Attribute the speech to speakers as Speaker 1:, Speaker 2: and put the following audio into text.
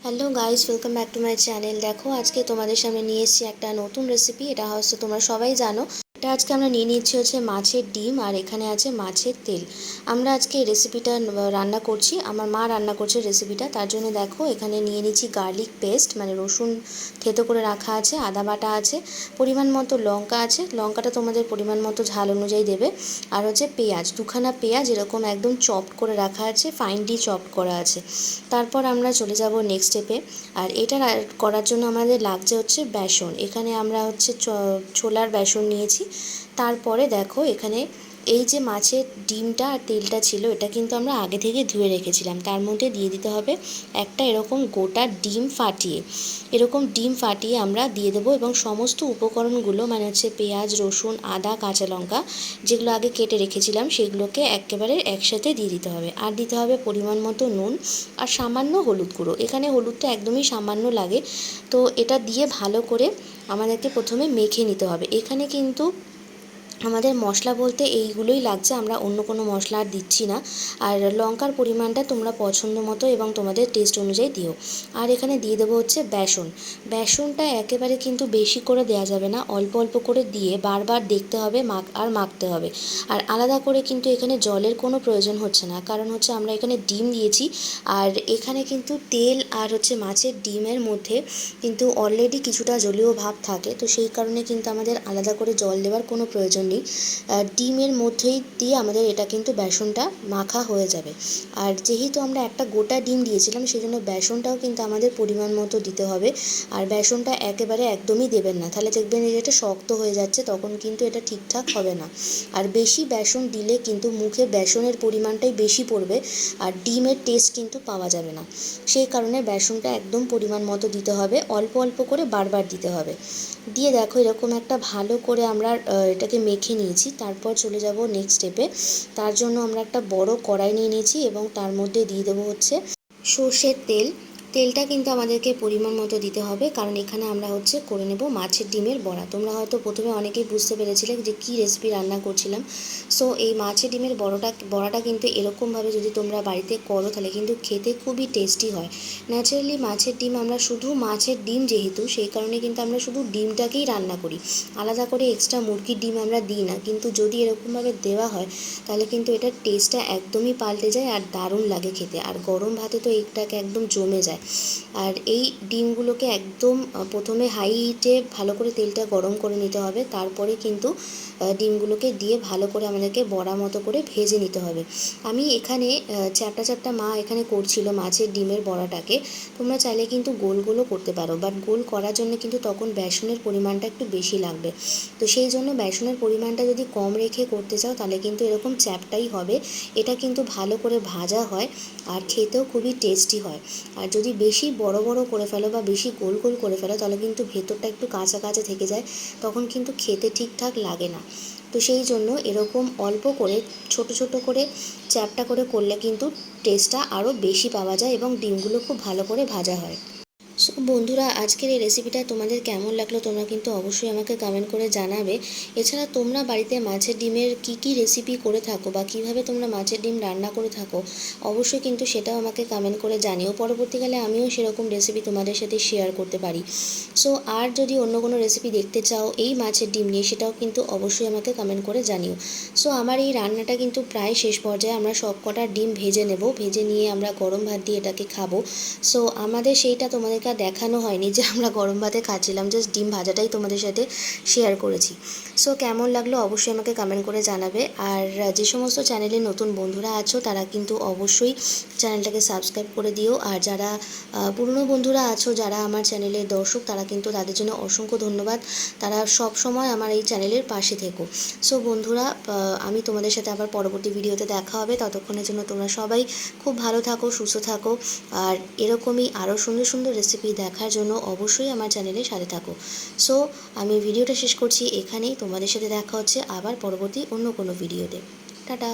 Speaker 1: Hello guys, welcome back to my channel. দেখো আজকে তোমাদের সামনে নিয়ে এসেছি একটা নতুন রেসিপি। এটা হচ্ছে তোমরা সবাই জানো। এটা আজকে আমরা নিয়ে নিচ্ছি হচ্ছে মাছের ডিম, আর এখানে আছে মাছের তেল। আমরা আজকে এই রেসিপিটা রান্না করছি, আমার মা রান্না করছে রেসিপিটা। তার জন্য দেখো এখানে নিয়ে নিচ্ছি গার্লিক পেস্ট, মানে রসুন থেতো করে রাখা আছে, আদা বাটা আছে, পরিমাণ মতো লঙ্কা আছে, লঙ্কাটা তোমাদের পরিমাণ মতো ঝাল অনুযায়ী দেবে। আর হচ্ছে পেঁয়াজ, দুখানা পেঁয়াজ এরকম একদম চপড করে রাখা আছে, ফাইনলি চপড করা আছে। তারপর আমরা চলে যাব নেক্সট স্টেপে। আর এটা করার জন্য আমাদের লাগছে হচ্ছে বেসন। এখানে আমরা হচ্ছে ছোলার বেসন নিয়েছি। তারপরে দেখো এখানে এই যে মাছের ডিমটা আর তেলটা ছিল, এটা কিন্তু আমরা আগে থেকে ধুয়ে রেখেছিলাম। তার মধ্যে দিয়ে দিতে হবে একটা এরকম গোটা ডিম ফাটিয়ে, এরকম ডিম ফাটিয়ে আমরা দিয়ে দেবো। এবং সমস্ত উপকরণগুলো মানে হচ্ছে পেঁয়াজ, রসুন, আদা, কাঁচা লঙ্কা যেগুলো আগে কেটে রেখেছিলাম সেগুলোকে একেবারে একসাথে দিয়ে দিতে হবে। আর দিতে হবে পরিমাণ মতো নুন আর সামান্য হলুদ গুঁড়ো। এখানে হলুদটা একদমই সামান্য লাগে। তো এটা দিয়ে ভালো করে আমাদেরকে প্রথমে মেখে নিতে হবে। এখানে কিন্তু আমাদের মশলা বলতে এইগুলোই লাগছে, আমরা অন্য কোনো মশলা আর দিচ্ছি না। আর লঙ্কার পরিমাণটা তোমরা পছন্দ মতো এবং তোমাদের টেস্ট অনুযায়ী দিও। আর এখানে দিয়ে দেবো হচ্ছে বেসন। বেসনটা একেবারে কিন্তু বেশি করে দেওয়া যাবে না, অল্প অল্প করে দিয়ে বারবার দেখতে হবে, মাখতে হবে। আর আলাদা করে কিন্তু এখানে জলের কোনো প্রয়োজন হচ্ছে না, কারণ হচ্ছে আমরা এখানে ডিম দিয়েছি। আর এখানে কিন্তু তেল আর হচ্ছে মাছের ডিমের মধ্যে কিন্তু অলরেডি কিছুটা জলীয় ভাব থাকে, তো সেই কারণে কিন্তু আমাদের আলাদা করে জল দেওয়ার কোনো প্রয়োজন নেই। ডিমের মধ্যেই দিয়ে আমাদের এটা কিন্তু বেসনটা মাখা হয়ে যাবে। আর যেহেতু আমরা একটা গোটা ডিম দিয়েছিলাম, সেই জন্য বেসনটাও কিন্তু আমাদের পরিমাণ মতো দিতে হবে। আর বেসনটা একেবারে একদমই দেবেন না, তাহলে দেখবেন যে এটা শক্ত হয়ে যাচ্ছে, তখন কিন্তু এটা ঠিকঠাক হবে না। আর বেশি বেসন দিলে কিন্তু মুখে বেসনের পরিমাণটাই বেশি পড়বে, আর ডিমের টেস্ট কিন্তু পাওয়া যাবে না। সেই কারণে বেসনটা একদম পরিমাণ মতো দিতে হবে, অল্প অল্প করে বারবার দিতে হবে। দিয়ে দেখো এরকম একটা ভালো করে আমরা এটাকে মেখে নিয়েছি। তারপর চলে যাব নেক্সট স্টেপে। তার জন্য আমরা একটা বড় কড়াই নিয়ে নিয়েছি এবং তার মধ্যে দিয়ে দেবো হচ্ছে সর্ষের তেল। তেলটা কিন্তু আমাদেরকে পরিমাণ মতো দিতে হবে, কারণ এখানে আমরা হচ্ছে করে নেব মাছের ডিমের বড়া। তোমরা হয়তো প্রথমে অনেকেই বুঝতে পেরেছিলে যে কী রেসিপি রান্না করছিলাম। সো এই মাছের ডিমের বড়াটা কিন্তু এরকমভাবে যদি তোমরা বাড়িতে করো তাহলে কিন্তু খেতে খুবই টেস্টি হয়। ন্যাচারালি মাছের ডিম, আমরা শুধু মাছের ডিম যেহেতু, সেই কারণে কিন্তু আমরা শুধু ডিমটাকেই রান্না করি, আলাদা করে এক্সট্রা মুরগির ডিম আমরা দিই না। কিন্তু যদি এরকমভাবে দেওয়া হয় তাহলে কিন্তু এটার টেস্টটা একদমই পাল্টে যায় আর দারুণ লাগে খেতে। আর গরম ভাতে তো এইটাকে একদম জমে যায়। আর এই ডিমগুলোকে একদম প্রথমে হাই হিটে ভালো করে তেলটা গরম করে নিতে হবে, তারপরে কিন্তু ডিমগুলোকে দিয়ে ভালো করে আমাদেরকে বড়া মতো করে ভেজে নিতে হবে। আমি এখানে চ্যাপটা চ্যাপটা মা এখানে করছিল মাছের ডিমের বড়াটাকে। তোমরা চাইলে কিন্তু গোল গোলও করতে পারো, বাট গোল করার জন্য কিন্তু তখন বেসনের পরিমাণটা একটু বেশি লাগবে। তো সেই জন্য বেসনের পরিমাণটা যদি কম রেখে করতে চাও তাহলে কিন্তু এরকম চ্যাপটাই হবে। এটা কিন্তু ভালো করে ভাজা হয় আর খেতেও খুবই টেস্টি হয়। আর যদি বেশি বড় বড় করে ফেলো বা বেশি গোল গোল করে ফেলো তাহলে কিন্তু ভেতরটা একটু কাঁচা কাঁচা থেকে যায়, তখন কিন্তু খেতে ঠিকঠাক লাগে না। তো সেই জন্য এরকম অল্প করে ছোট ছোট করে চ্যাপটা করে করলে কিন্তু টেস্টটা আরও বেশি পাওয়া যায় এবং ডিমগুলো খুব ভালো করে ভাজা হয়। সো বন্ধুরা, আজকের এই রেসিপিটা তোমাদের কেমন লাগলো তোমরা কিন্তু অবশ্যই আমাকে কমেন্ট করে জানাবে। এছাড়া তোমরা বাড়িতে মাছের ডিমের কী রেসিপি করে থাকো বা কীভাবে তোমরা মাছের ডিম রান্না করে থাকো, অবশ্যই কিন্তু সেটাও আমাকে কমেন্ট করে জানিও। পরবর্তীকালে আমিও সেরকম রেসিপি তোমাদের সাথে শেয়ার করতে পারি। সো আর যদি অন্য কোনো রেসিপি দেখতে চাও এই মাছের ডিম নিয়ে, সেটাও কিন্তু অবশ্যই আমাকে কমেন্ট করে জানিও। সো আমার এই রান্নাটা কিন্তু প্রায় শেষ পর্যায়ে। আমরা সব কটা ডিম ভেজে নেব, ভেজে নিয়ে আমরা গরম ভাত দিয়ে এটাকে খাবো। সো আমাদের সেইটা তোমাদেরকে দেখানো হয়নি যে আমরা গরম ভাতে খাচ্ছিলাম, জাস্ট ডিম ভাজাটাই তোমাদের সাথে শেয়ার করেছি। সো কেমন লাগলো অবশ্যই আমাকে কমেন্ট করে জানাবে। আর যে সমস্ত চ্যানেলে নতুন বন্ধুরা আছো তারা কিন্তু অবশ্যই চ্যানেলটাকে সাবস্ক্রাইব করে দিও। আর যারা পুরনো বন্ধুরা আছো, যারা আমার চ্যানেলের দর্শক, তারা কিন্তু তাদের জন্য অসংখ্য ধন্যবাদ। তারা সব সময় আমার এই চ্যানেলের পাশে থেকো। সো বন্ধুরা, আমি তোমাদের সাথে আবার পরবর্তী ভিডিওতে দেখা হবে। ততক্ষণের জন্য তোমরা সবাই খুব ভালো থাকো, সুস্থ থাকো। আর এরকমই আরও সুন্দর সুন্দর রেসিপি দেখার জন্য অবশ্যই আমার চ্যানেলের সাথে থাকো। সো আমি ভিডিওটা শেষ করছি এখানেই। তোমাদের সাথে দেখা হচ্ছে আবার পরবর্তী অন্য কোনো ভিডিওতে। টাটা।